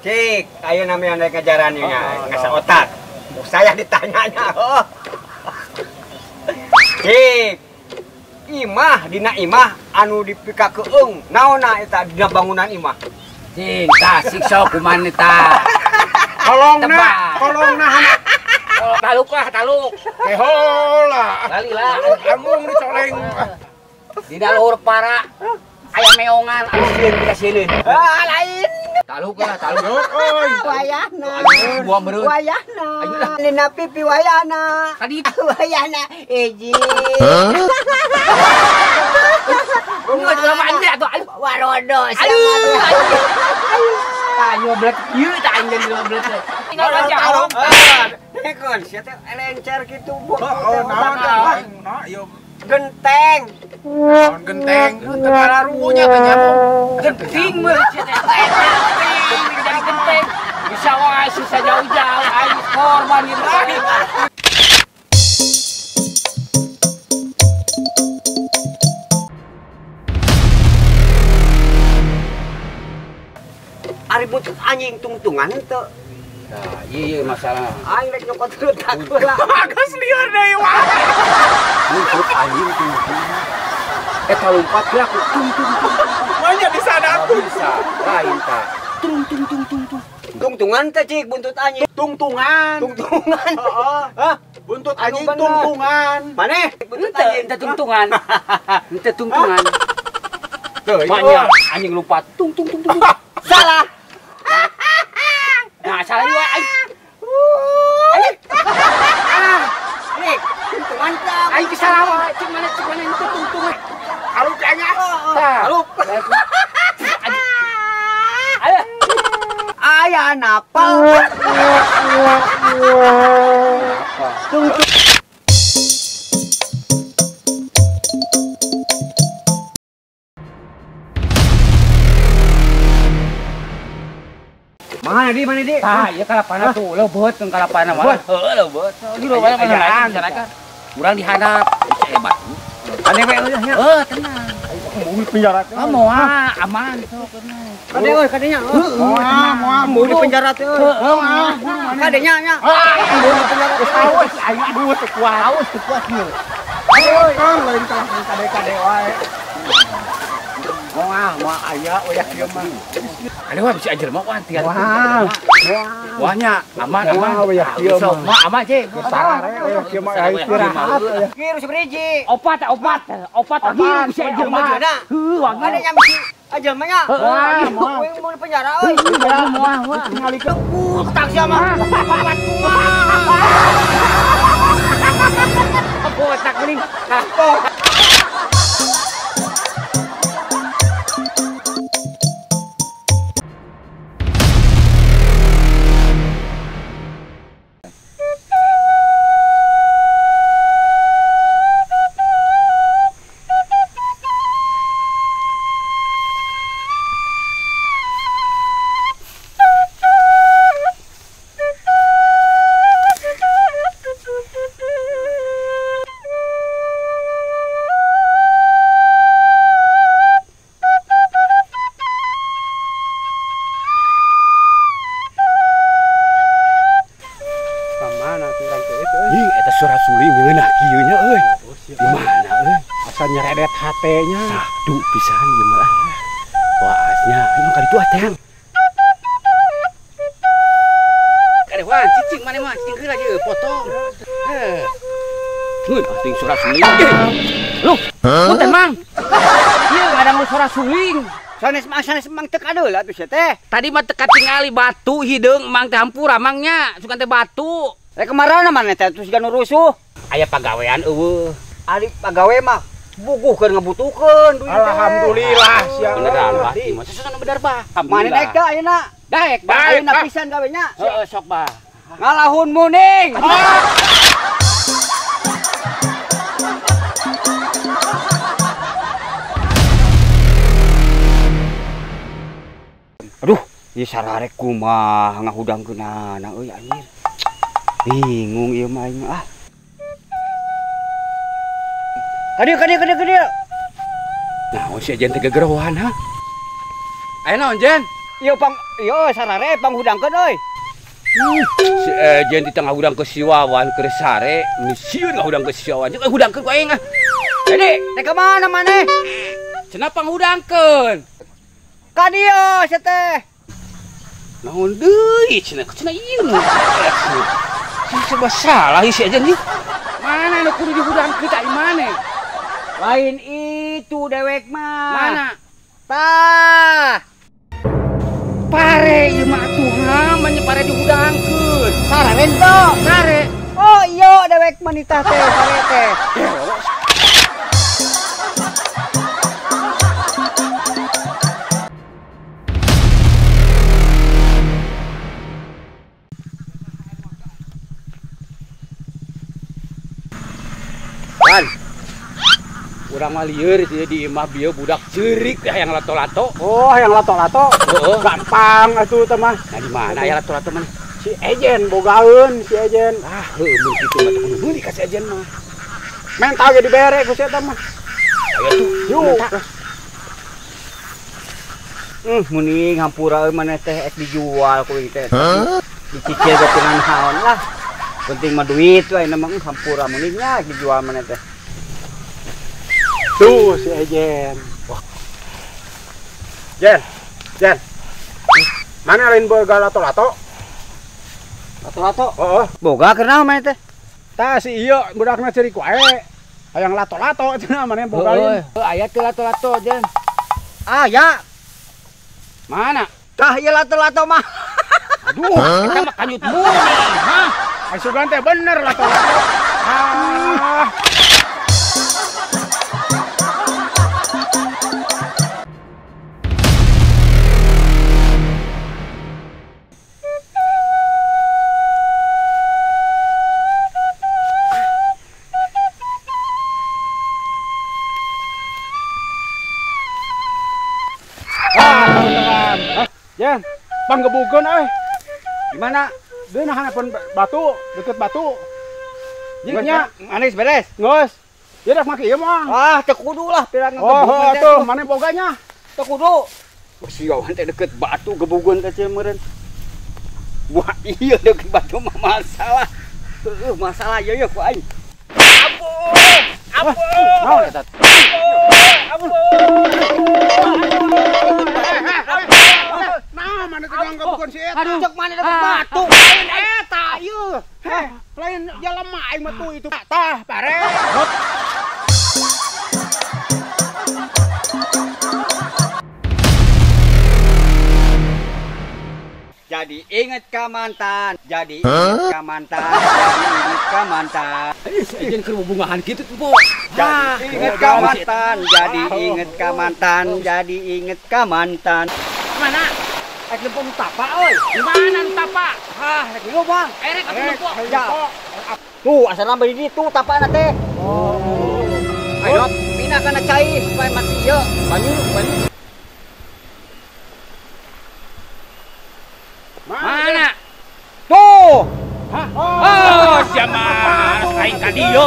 Cik, ayo namanya ngajarannya ngasah otak. Saya ditanyanya. Cik, imah dina imah anu dipika keung. Naonna eta dina bangunan imah? Cinta siksa kumaha eta. Kolongna. Taluk. Kehola. Balilah. Amung dicoleng. Dina luhur para aya meongan anu sieun dikasieun. Lain. Taluk. Euy. Wayahna. Buang bereut. Wayahna. Ayolah. Lina pipi wayahna. Tadi Wayahna eji. bunga lamaan teh atuh. Warodo. Ayo blet ieu tah aing jadi blet. Tinggal aja. Nekon, sia teh elencer kitu. Nah, yo Genteng. genteng. Teu runya teh nyamuk. Genting mah jadi genteng. Bisa wae sisa jauh-jauh aing korban ieu tadi. Ari butuh anjing tungtungan teu. Nah, iya masalah. Aing rek nyokot rutak heula. Bagus liar deui wah. Luput anjing tungtung. Eta lompat gerak tung. Banyak di sana tuh. Bisa lain tah. Tungtungan teh cik buntut anjing. Tungtungan. Tungtungan. Heeh. Hah? Buntut Anu anjing bener. tungtungan. Maneh buntut Ente anjing. tungtungan. Ente tungtungan. Tuh, Banyak anjing lompat tung. salah. Nah, salah juga aing. Nih, tungtungan teh. Aing ke salah wae. Cik mana itu tungtungan. Aluk nya. Tah. Aluk. Ayo. Aya napal. Mana di? Tah, ieu kalapana tuh, leubeut tong kalapana mah. Heueuh, leubeut. Di leubeut mana masyarakat. Urang dihadap, hebat. Ane we nya. Tenang. Mobil penjara teh. Moal aman sok tenang. Kade euy, kadenya. Moal. Mau di penjara teh. Kadenya nya. Mau di penjara teh. Awas aing aduh teu kuat. Awas teu kuat ieu. Kan lain kalah kade-kade wae. Moal aya we kieu mah. Ada wah bisa ajar mah wantian. Wahnya aman. Sok mah aman cek. Sarare we kieu mah aya istirahat. Kieu sabriji. Opat aman bisa ajar mah. Heuh wangi. Kadenya misi aja mah nya. Moal. Mau di penjara euy. Moal. Ningali ke tak sia mah. Aku otak geuning. Ih, eta suara suling ngeunah kieu nya euy. Di mana euy? Asa nyeredet hatenya. Sadu pisan ieu mah. Waasnya, anu ka ditu ateng. Kade wan cicing mana mah cicing geura ge potong. Heh. Ngeun ting suara suling. Loh, punten Mang. Ieu ngadang suara suling. Sanes mang teu kadeul atuh sia teh. Tadi mah teka tingali batu hideung Mang teh hampura mangnya, sugan teh batu. Rek kemarana mana teh terus ganu rusuh. Aya pagawean eueuh. Ari pagawe mah bubuhkeun ngabutuhkeun duit teh. Alhamdulillah sia. Beneran bah, ieu mah susana bener bah. Mana naik teh ayeuna? Daek bah. Ayeuna pisan gawenya. Heeh, sok bah. Ngalahun muning. Aduh, ieu sararek kumaha ngahudangkeunana euy anjir. Bingung ieu mah aing ah. Kadieu. Nah, si Ajen teh gegerohan ha. Aya naon Jen? Iya sarare panghudangkeun euy. Si Ejen di tengah hudang ke siwawan ke sare, misiun hudang ke siwawan. Jeung hudangkeun ku aing ah. Jadi, teh ka mana maneh? Cenah panghudangkeun. Ka dieu sia teh. Naon deui cenah ieu mah. Coba salah si Ejen ieu. Mana nu kudu dihudangkeun teh mana? Lain itu dewek mah. Mana? Tah. Pare ieu mah atuh mah pare dihudangkeun. Sarare ento. Sare. Oh iya dewek manita teh sare teh. Kan. Urang mah lieur di imah bieu budak ceurik yang lato-lato. Oh, yang lato-lato. Heeh. Gampang atuh teh mah. Nah di mana aya lato-lato mah? Si Ejen bogaeun si Ejen. Ah, heuh mun kitu mah kudu meuli ka si Ejen mah. Mental ge dibere ku si eta mah. Aya tuh. Yuk. Muni ngampura maneh teh ek dijual ku teh. Dicicil ge teu naon lah. Penting mah duit we namang hampura muni nya dijual maneh teh. Tuh si Ejen. Wah. Jen. Mana lain boga lato-lato? Lato-lato. Oh, Boga kenaon maneh teh? tah si ieu budakna ceurik wae. Hayang lato-lato cenah maneh bogaeun. Aya teu lato-lato Jen. Ah ya. Mana? Tah ieu lato-lato mah. Aduh, kita mah kanyut muni. Hah? Ai sugan teh bener lato-lato. Ah. Jen, panggebukeun euy. Di mana? Deui nah hanapeun batu, deket batu. Jingnya Manis beres. geus. Ieu dak make ieu mah. Ah, teu kudu lah pirang Oh, atuh maneh boganya. teu kudu. Siawan teh deket batu gebugeun teh ceu meureun. Wah, iya deket batu mah masalah. Masalah ieu ku aing. Naon eta? Nah, mana teh gebukeun si eta? Aduh, cek mana deket batu. Lain eta ieu. Heh, lain jelema aing mah tuh itu. Tah, pare. Jadi inget ka mantan, jadi inget ka mantan, jadi inget ka mantan. Ejen keur bubungahan kitu tuh, Po. Jadi inget ka mantan, jadi inget ka mantan, jadi inget ka mantan. Mana? Ek lempung tapa euy. Di mana tapa? Ah, ek lu bang. Erek atuh Po. Ya. Tuh, asal nambah di ditu tapana teh. Ayo, pindah kana cai supaya mati ieu. Banyu. Mana? Tuh. Oh, siapa? Aing ka dieu